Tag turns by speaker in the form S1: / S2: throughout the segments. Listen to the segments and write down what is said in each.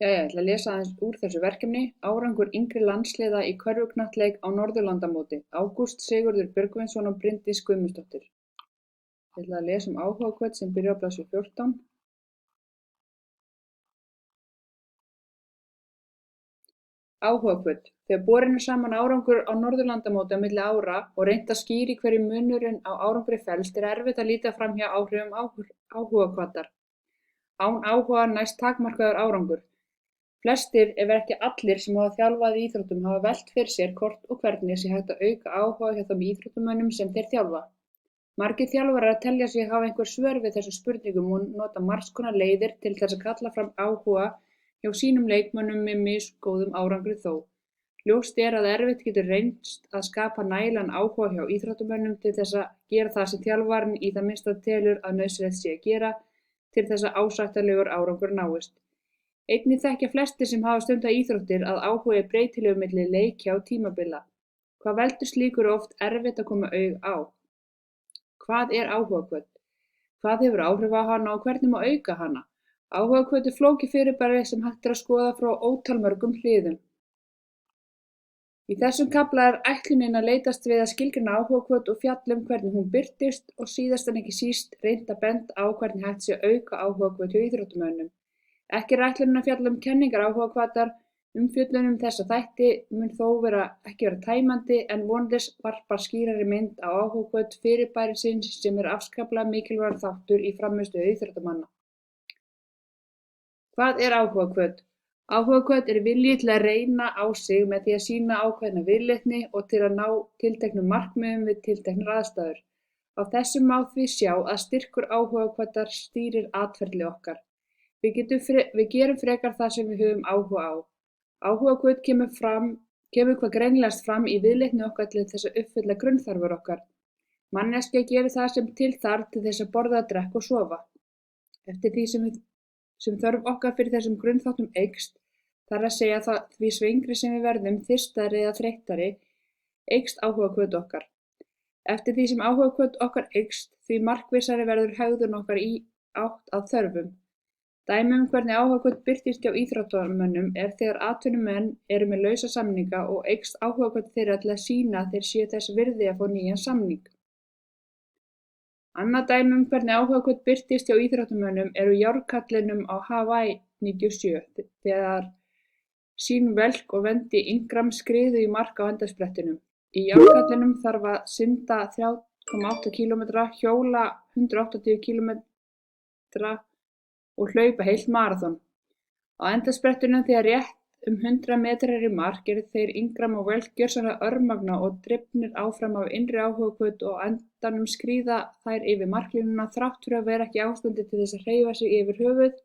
S1: Jæja, ég ætla að lesa aðeins úr þessu verkefni. Árangur yngri landsliða í körfuknattleik á Norðurlandamóti. Ágúst Sigurður Björgvinsson og Bryndís Guðmundsdóttir. Ég ætla að lesa áhugahvöt sem byrjar á blaðsíðu 14. Áhugahvöt. Þegar borin er saman árangur á Norðurlandamóti á milli ára og reynt að skýra í hverju munurinn á árangri felst er erfitt að líta framhjá áhrifum áhugahvatar. Án áhuga næst takmarkaður árangur. Flestir, ef ekki allir, sem hafa þjálfað í íþróttum hafa velt fyrir sér hvort og hvernig sé hægt að auka áhuga hjá þeim íþróttamönnum sem þeir þjálfa. Margir þjálfarar telja sig hafa einhver svör við þessum spurningum og nota margs konar leiðir til þess að kalla fram áhuga hjá sínum leikmönnum með misgóðum árangri þó. Ljóst er að erfitt getur reynst að skapa nægilegan áhuga hjá íþróttamönnum til þess að gera það sem þjálfarinn í það minnsta telur að nauðsynlegt sé að gera til þess að ásættanlegur árangur náist. Einnig þekkja flestir sem hafa stundað íþróttir að áhugi er breytilegur milli leikja og tímabila. Hvað veldur slíku er oft erfitt að koma auga á. Hvað er áhugahvöt? Hvað hefur áhrif á hana og hvernig má auka hana? Áhugahvöt er flókið fyrirbæri sem hægt er að skoða frá ótalmörgum hliðum. Í þessum kafla er ætlunin að leitast við að skilgreina áhugahvöt og fjalla hvernig hún birtist og síðast en ekki síst reynt að benda á hvernig hægt sé að auka áhugahvöt hjá íþróttamönnum. Ekki er ætlunin að fjalla kenningar áhugahvatar. Umfjöllun þessa þætti mun þó ekki vera tæmandi en vonandi varpar skýrari mynd á áhugahvöt fyrirbærisins sem er afskaplega mikilvægur þáttur í frammistöðu íþróttamanna. Hvað er áhugahvöt? Áhugahvöt er vilji til að reyna á sig með því að sýna ákveðna viðleitni og til að ná tilteknum markmiðum við tilteknar aðstæður. Á þessu má því sjá að styrkur áhugahvatar stýrir atferli okkar. Við gerum frekar það sem við höfum áhuga á. Áhugahvöt kemur hvað greinilegast fram í viðleitni okkar til þess að uppfylla grunnþarfir okkar. Manneskja gerir það sem til þarf til þess að borða, drekka og sofa. Eftir því sem þörf okkar fyrir þessum grunnþáttum eykst, þar að segja því svengri sem við verðum, þyrstari eða þreyttari, eykst áhugahvöt okkar. Eftir því sem áhugahvöt okkar eykst, því markvissari verður hegðun okkar í átt að þörfum. Dæmi hvernig áhugahvöt birtist hjá íþróttamönnum er þegar atvinnumenn eru með lausa samninga og eykst áhugahvöt þeirra til að sýna þeir séu þess virði að fá nýjan samning. Annað dæmi hvernig áhugahvöt birtist hjá íþróttamönnum eru járnkarlinum á Hawaii 97 þegar Sean Welch og Wendy Ingram skriðu í mark á endasprettinum. Í járnkarlinum þarf að synda 3,8 km, hjóla 180 km og hlaupa heilt maraþon. Á endasprettinum þegar rétt 100 metrar í mark eru þeir Ingram og Welch gjörsamlega örmagna og drifnir áfram af innri áhugahvöt og á endanum skríða þær yfir marklínuna þrátt fyrir að vera ekki ástandi til þess að hreyfa sig yfir höfuð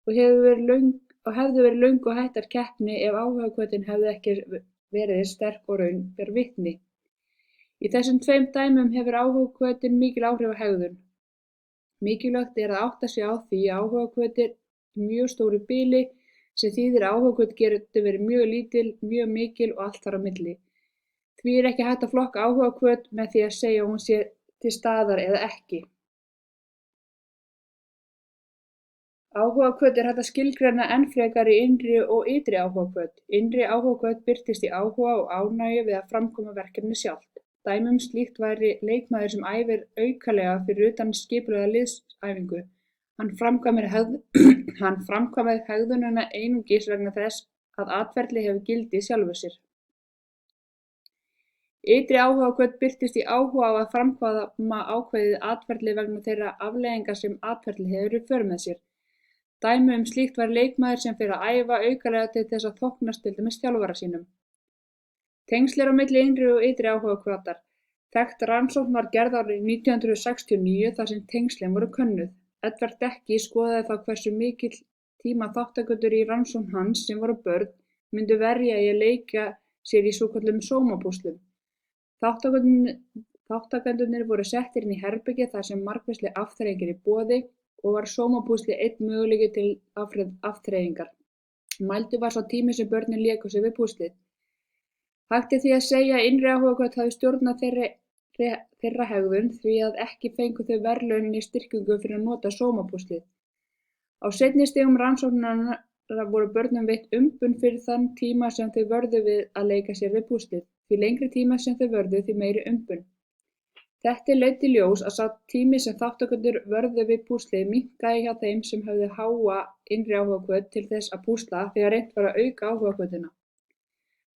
S1: og hefðu verið löng og hættar keppni ef áhugahvötin hefði ekki verið sterk og raun ber vitni. Í þessum tveim dæmum hefur áhugahvötin mikil áhrif á hegðun. Mikilvægt er að átta sig á því að áhugahvöt er mjög stóru bili sem þýðir að áhugahvöt getur verið mjög lítil, mjög mikil og allt þar á milli. Því er ekki hægt að flokka áhugahvöt með því að segja hún sé til staðar eða ekki. Áhugahvöt er hægt að skilgreina enn frekar í innri og ytri áhugahvöt. Innri áhugahvöt birtist í áhuga og ánægju við að framkvæma verkefni sjálft. Dæmi slíkt væri leikmaður sem æfir aukalega fyrir utan skipulagða liðsæfingu. Hann framkvæmir hegðunina einungis vegna þess að atferli hefur gildi í sjálfu sér. Ytri áhugahvöt birtist í áhuga á að framkvæma ákveðið atferli vegna þeirra afleiðinga sem atferli hefur í för með sér. Dæmi slíkt væri leikmaður sem fer að æfa aukalega til þess að þóknast til dæmis þjálfara sínum. Tengsl eru á milli innri og ytri áhugahvatar. Þekkt rannsókn var gerð árið 1969 þar sem tengslin voru könnuð. Edward Deci skoðaði þá hversu mikill tíma þátttakendur í rannsókn hans sem voru börn myndu verja í að leika sér í svokölluðum sómapúslum. Þáttakendurnir voru settir inn í herbergi þar sem margvísleg afþreying er í boði og var sómapúsli einn möguleiki til afþreyingar. Mældur var sá tími sem börnin léku sér við púslið. Hægt er því að segja að innri áhugahvöt hafi stjórnað þeirra hegðun því að ekki fengu þau verðlaun í styrkingu fyrir að nota sómapúslið. Á seinni stigum voru börnum veitt umbun fyrir þann tíma sem þau vörðu við að leika sér við púslið. Því lengri tíma sem þau vörðu, því meiri umbun. Þetta leiddi í ljós að sá tími sem þátttakendur vörðu við púslið minnkaði hjá þeim sem höfðu háa innri áhugahvöt til þess að púsla þegar reynt var að auka áhugahvötina.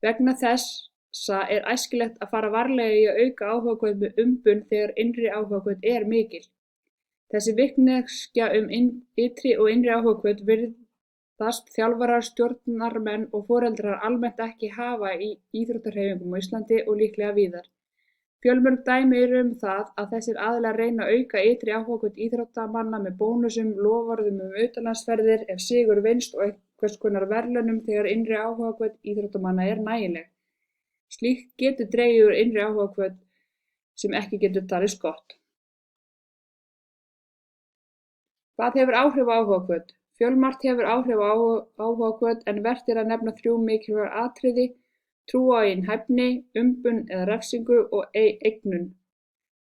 S1: Vegna þessa er æskilegt að fara varlega í að auka áhugahvöt með umbun þegar innri áhugahvöt er mikil. Þessi vitneskja ytri og innri áhugahvöt virðast þjálfarar, stjórnarmenn og foreldrar almennt ekki hafa í íþróttahreyfingum á Íslandi og líklega víðar. Fjölmörg dæmi eru það að þessir aðilar reyna að auka ytri áhugahvöt íþróttamanna með bónusum, loforðum utanlandsferðir ef sigur vinnst og einhvers konar verðlaunum þegar innri áhugahvöt íþróttamanna er nægileg. Slíkt getur dregið úr innri áhugahvöt sem ekki getur talist gott. Hvað hefur áhrif á áhugahvöt? Fjölmargt hefur áhrif á áhugahvöt en vert er að nefna 3 mikilvæg atriði: trú á eigin hæfni, umbun eða refsingu og eignun.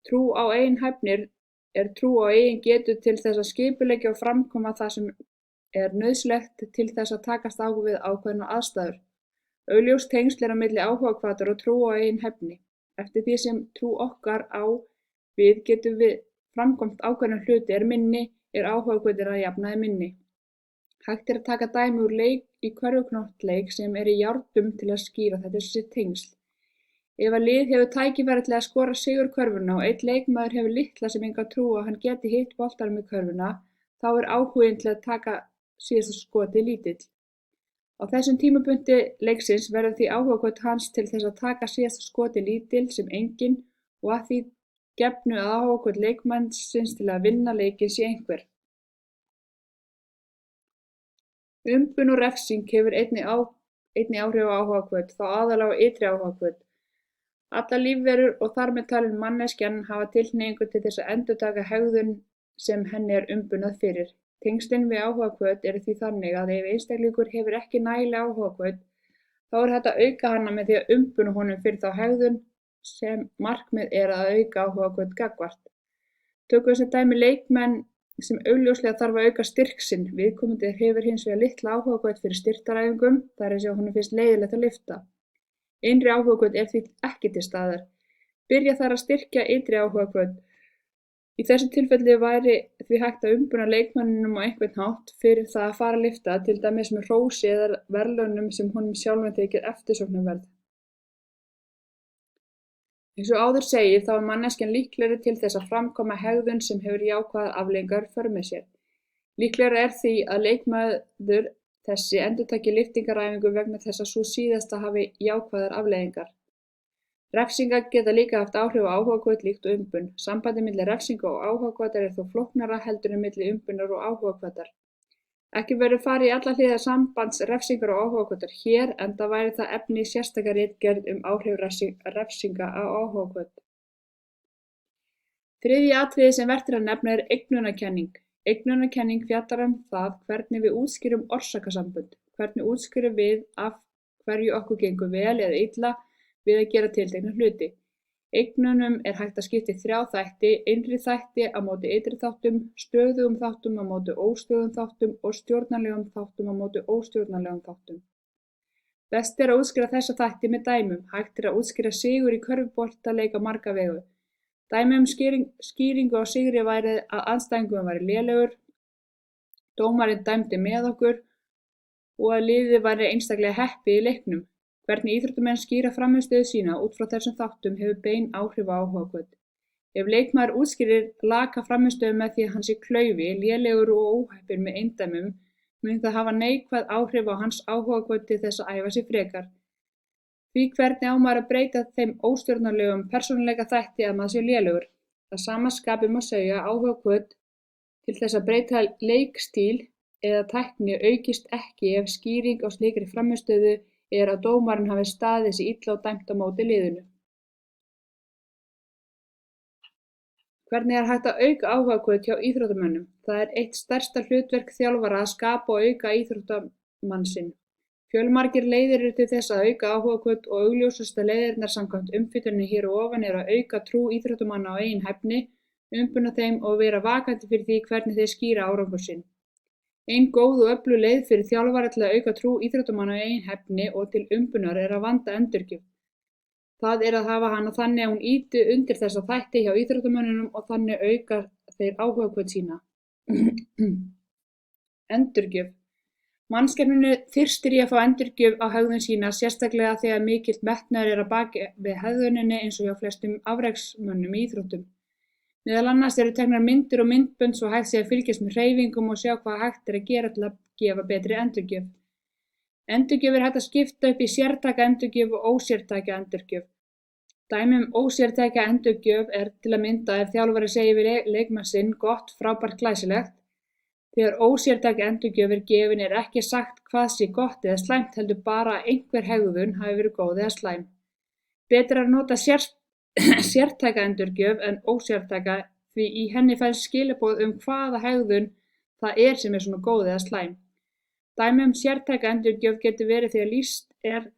S1: Trú á eigin hæfnir er trú á eigin getu til þess að skipuleggja og framkvæma það sem er nauðsynlegt til þess að takast á við ákveðnar aðstæður. Augljós tengsl á milli áhugahvatar og trú á eigin hæfni. Eftir því sem trú okkar á við getum við framkvæmt ákveðna hluti er minni, er áhugahvötin að jafnaði minni. Hægt er að taka dæmi úr leik í körfuknattleik sem er í járnum til að skýra þessi tengsl. Ef að lið hefur tækifæri til að skora sigurkörfuna og einn leikmaður hefur litla sem enga trú að hann geti hitt boltanum í körfuna, þá er áhuginn til að taka síðasta skotið lítill. Á þessum tímapunkti leiksins verður því áhugahvöt hans til þess að taka síðasta skotið lítill sem engin og að því gefnu að áhugahvöt leikmannsins til að vinna leikinn sé einhver. Umbun og refsing hefur einnig áhrif á áhugahvöt, þá aðallega á ytri áhugahvöt. Allar lífverur og þar með talin manneskjan hafa tilhneigingu til þess að endurtaka hegðun sem henni er umbunað fyrir. Tengslin við áhugahvöt eru því þannig að ef einstaklingur hefur ekki nægilega áhugahvöt, þá er hægt að auka hana með því að umbuna honum fyrir þá hegðun sem markmið er að auka áhugahvöt gagnvart. Tökum sem dæmi leikmenn sem augljóslega þarf að auka styrk sinn. Viðkomandi hefur hins vegar litla áhugahvöt fyrir styrktaræfingum, það er að honum finnst leiðilegt að lyfta. Innri áhugahvöt er því ekki til staðar. Byrja þar að styrkja ytri áhugahvöt. Í þessu tilfelli væri því hægt að umbuna leikmanninum á einhvern hátt fyrir það að fara að lyfta, til dæmis með hrósi eða verðlaunum sem honum sjálfum þykir eftirsóknarverð. Eins og áður segir þá er manneskjan líklegri til þess að framkvæma hegðun sem hefur jákvæðar afleiðingar í för með sér. Líklegra er því að leikmaður þessi endurtaki lyftingaræfingu vegna þess að sú síðasta hafi jákvæðar afleiðingar. Refsingar geta líka haft áhrif á áhugahvöt líkt og umbun. Sambandið milli refsinga og áhugahvatar er þó flóknara heldur en milli umbunar og áhugahvatar. Ekki verður farið í alla hliðar sambands refsingar og áhugahvatar hér, enda væri það efni í sérstaka ritgerð áhrif refsinga á áhugahvöt. Þriðja atriði sem vert er að nefna er eignunarkenning. Eignunarkenning fjallar það hvernig við útskýrum orsakasambönd, hvernig útskýrum við af hverju okkur gengur vel eða illa við að gera tiltekna hluti. Eignunum er hægt að skipta í 3 þætti: innri þætti á móti ytri þáttum, stöðugum þáttum á móti óstöðugum þáttum og stjórnarlegum þáttum á móti óstjórnarlegum þáttum. Best er að útskýra þessa þætti með dæmum. Hægt er að útskýra sigur í körfuboltaleik á marga vegu. Dæmi skýringu á sigri væri að andstæðingurinn væri lélegur, dómarinn dæmdi með okkur og að liðið væri einstaklega heppið í leiknum. Hvernig íþróttamenn skýra frammistöðu sína út frá þessum þáttum hefur bein áhrif á áhugahvöt. Ef leikmaður útskýrir laka frammistöðu með því að hann sé klaufi, lélegur og óheppinn með eindæmum, mun það hafa neikvæð áhrif á hans áhugahvöt til þess að æfa sig frekar. Því hvernig á maður að breyta þeim óstjórnarlegum persónuleika þætti að maður sé lélegur? Að sama skapi má segja að áhugahvöt til þess að breyta leikstíl eða tækni aukist ekki ef skýring á slíkri frammistöðu er að dómarinn hafi staðið sig illa og dæmt á móti liðinu. Hvernig er hægt að auka áhugahvöt hjá íþróttamönnum? Það er eitt stærsta hlutverk þjálfara að skapa og auka íþróttamann sinn. Fjölmargir leiðir eru til þess að auka áhugahvöt og augljósasta leiðirnar samkvæmt umfjölluninni hér og ofan eru að auka trú íþróttamanna á eigin hæfni, umbuna þeim og vera vakandi fyrir því hvernig þeir skýra árangur sinn. Ein góð og öflug leið fyrir þjálfara til að auka trú íþróttamanna á eigin hæfni og til umbunar er að vanda endurgjöf. Það er að hafa hana þannig að hún ýti undir þessa þætti hjá íþróttamönnunum og þannig auka þeir áhugahvöt sína. Endurgjöf. Mannskepnunni þyrstir í að fá endurgjöf á hegðun sína, sérstaklega þegar mikill metnaður að baki við hegðuninni eins og hjá flestum afreksmönnum í íþróttum. Meðal annars eru teknar myndir og myndbönd svo hægt sé að fylgjast með hreyfingum og sjá hvað hægt að gera til að gefa betri endurgjöf. Endurgjöf hægt að skipta upp í sértæka endurgjöf og ósértæka endurgjöf. Dæmi ósértæka endurgjöf til að mynda ef þjálfari segir við leikmann sinn gott, frábært, glæsilegt. Þegar ósértæk endurgjöf gefin ekki sagt hvað sé gott eða slæmt heldur bara að einhver hegðun hafi verið góð eða slæm. Betra að nota sértæka endurgjöf en ósértæka því í henni fælst skilaboð hvaða hegðun það sem svona góð eða slæm. Dæmi sértæka endurgjöf getur verið þegar lýst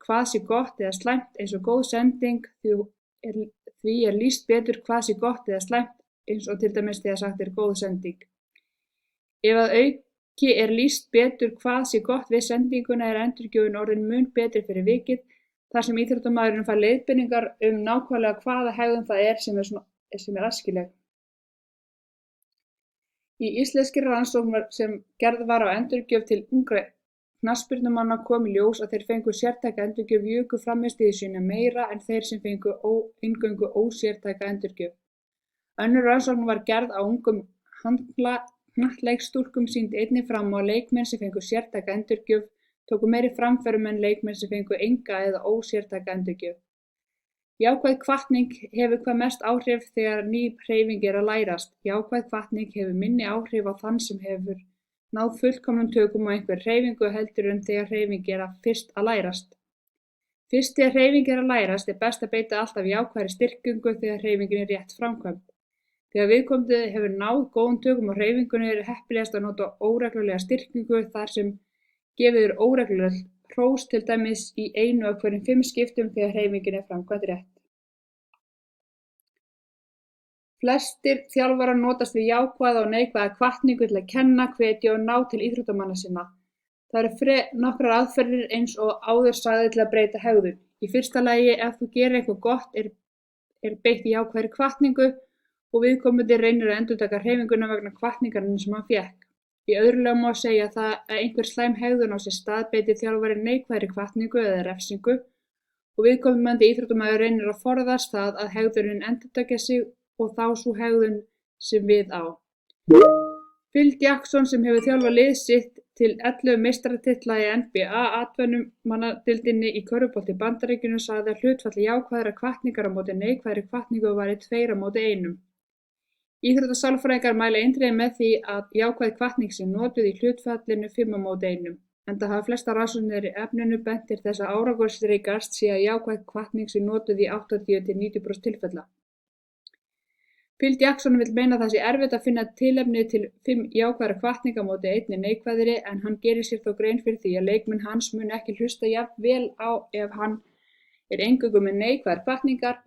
S1: hvað sé gott eða slæmt eins og góð sending, því lýst betur hvað sé gott eða slæmt eins og til dæmis þegar sagt góð sending. Ef að auki lýst betur hvað sé gott við sendinguna endurgjöfin orðin mun betri fyrir vikið, þar sem íþróttamaðurinn fær leiðbeiningar nákvæmlega hvaða hegðun það sem æskileg. Í íslenskri rannsókn sem gerð var á endurgjöf til ungra knattspyrnumanna kom í ljós að þeir fengu sértæka endurgjöf juku frammistöðu sína meira en þeir sem fengu eingöngu ósértæka endurgjöf. Önnur rannsókn var gerð á ungum knattleikstúlkum sýndi einnig fram á að leikmenn sem fengu sértæka endurgjöf tóku meiri framförum en leikmenn sem fengu enga eða ósértæka endurgjöf. Jákvæð hvatning hefur hvað mest áhrif þegar ný hreyfing að lærast. Jákvæð hvatning hefur minni áhrif á þann sem hefur náð fullkomnum tökum á einhver hreyfingu heldur en þegar hreyfing fyrst að lærast. Fyrst þegar hreyfing að lærast best að beita alltaf jákvæðri styrkingu þegar hreyfingin rétt framkvæmd. Þegar viðkomandi hefur náð góðum tökum á hreyfingunni heppilegast að nota óreglulega styrkingu þar sem gefið óreglulega hrós til dæmis í 1 af hverjum 5 skiptum þegar hreyfingin framkvæmd rétt. Flestir þjálfarar notast við jákvæða og neikvæða hvatningu til að kenna, hvetja og ná til íþróttamanna sinna. Það eru nokkrar aðferðir eins og áður sagði til að breyta hegðun. Í fyrsta lagi, ef þú gerir eitthvað gott beitt jákvæðri hvatningu og viðkomandi reynir að endurtaka hreyfinguna vegna hvatningarinnar sem hann fékk. Í öðru lagi má segja það að einhver slæm hegðun á sér stað beiti þjálfari neikvæðri hvatningu eða refsingu og viðkomandi íþróttamaður reynir að forðast það að hegðunin endurtaki sig og þá sú hegðun sem við á. Phil Jackson sem hefur þjálfað lið sitt til 11 meistaratitla í NBA atvinnumannadeildinni í körfubolta í Bandaríkjunum sagði að hlutfall jákvæðra hvatningar á móti neikvæðri hvatningu væri 2 á móti 1. Íþróttasálfræðingar mæla eindregið með því að jákvæð hvatning sé notuð í hlutfallinu 5 á móti 1, enda hafa flestar rannsóknir í efninu bent til þess að árangursríkast sé að jákvæð hvatning sé notuð í 80–90% tilfella. Phil Jackson vill meina það sé erfitt að finna tilefni til 5 jákvæðra hvatninga á móti 1 neikvæðri en hann gerir sér þó grein fyrir því að leikmenn hans mun ekki hlusta jafn vel á ef hann eingöngu með neikvæðar hvatningar.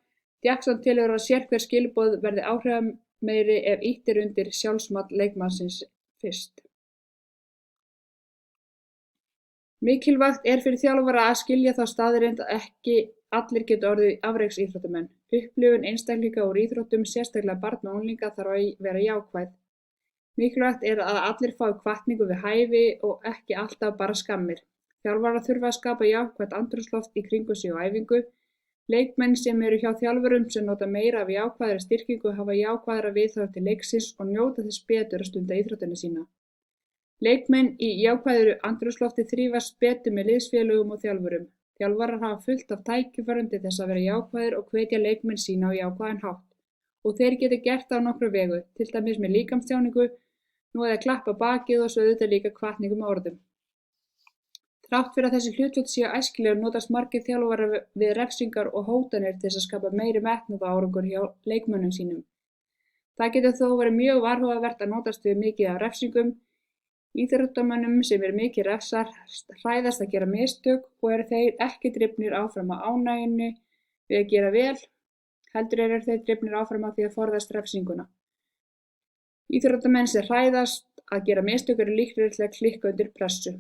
S1: Jackson telur að sérhver skilaboð verði áhrifameiri ef ýtt undir sjálfsmat leikmannsins fyrst. Mikilvægt fyrir þjálfara að skilja þá staðreynd að ekki allir geta orðið afreksíþróttamenn. Upplifun einstaklinga úr íþróttum, sérstaklega barna og unglinga, þarf að vera jákvæð. Mikilvægt að allir fái hvatningu við hæfi og ekki alltaf bara skammir. Þjálfarar þurfa að skapa jákvætt andrúmsloft í kringum sig á æfingu. Leikmenn sem eru hjá þjálfurum sem nota meira af jákvæðri styrkingu hafa jákvæðara viðhorf til leiksins og njóta þess betur að stunda íþróttina sína. Leikmenn í jákvæðu andrúmslofti þrífast betur með liðsfélögum og þjálfurum. Þjálfarar hafa fullt af tækifærum til þess að vera jákvæðir og hvetja leikmenn sína á jákvæðan hátt. Og þeir geta gert það á nokkru vegu, til dæmis með líkamstjáningu, nú eða klappa bakið og svo auðvitað líka hvatningu með orðum. Þrátt fyrir að þessi hlutföll séu æskilegar notast margir þjálfarar við refsingar og hótanir til þess að skapa meiri metnað og árangur hjá leikmönnum sínum. Það getur þó verið mjög varhugavert að notast við mikið af refsingum. Íþróttamönnum sem mikið refsar hræðast að gera mistök og eru þeir ekki drifnir áfram af ánægjunni við að gera vel, heldur eru þeir drifnir áfram af því að forðast refsinguna. Íþróttamenn sem hræðast Að gera mistök eru líklegri til að klikka undir pressu.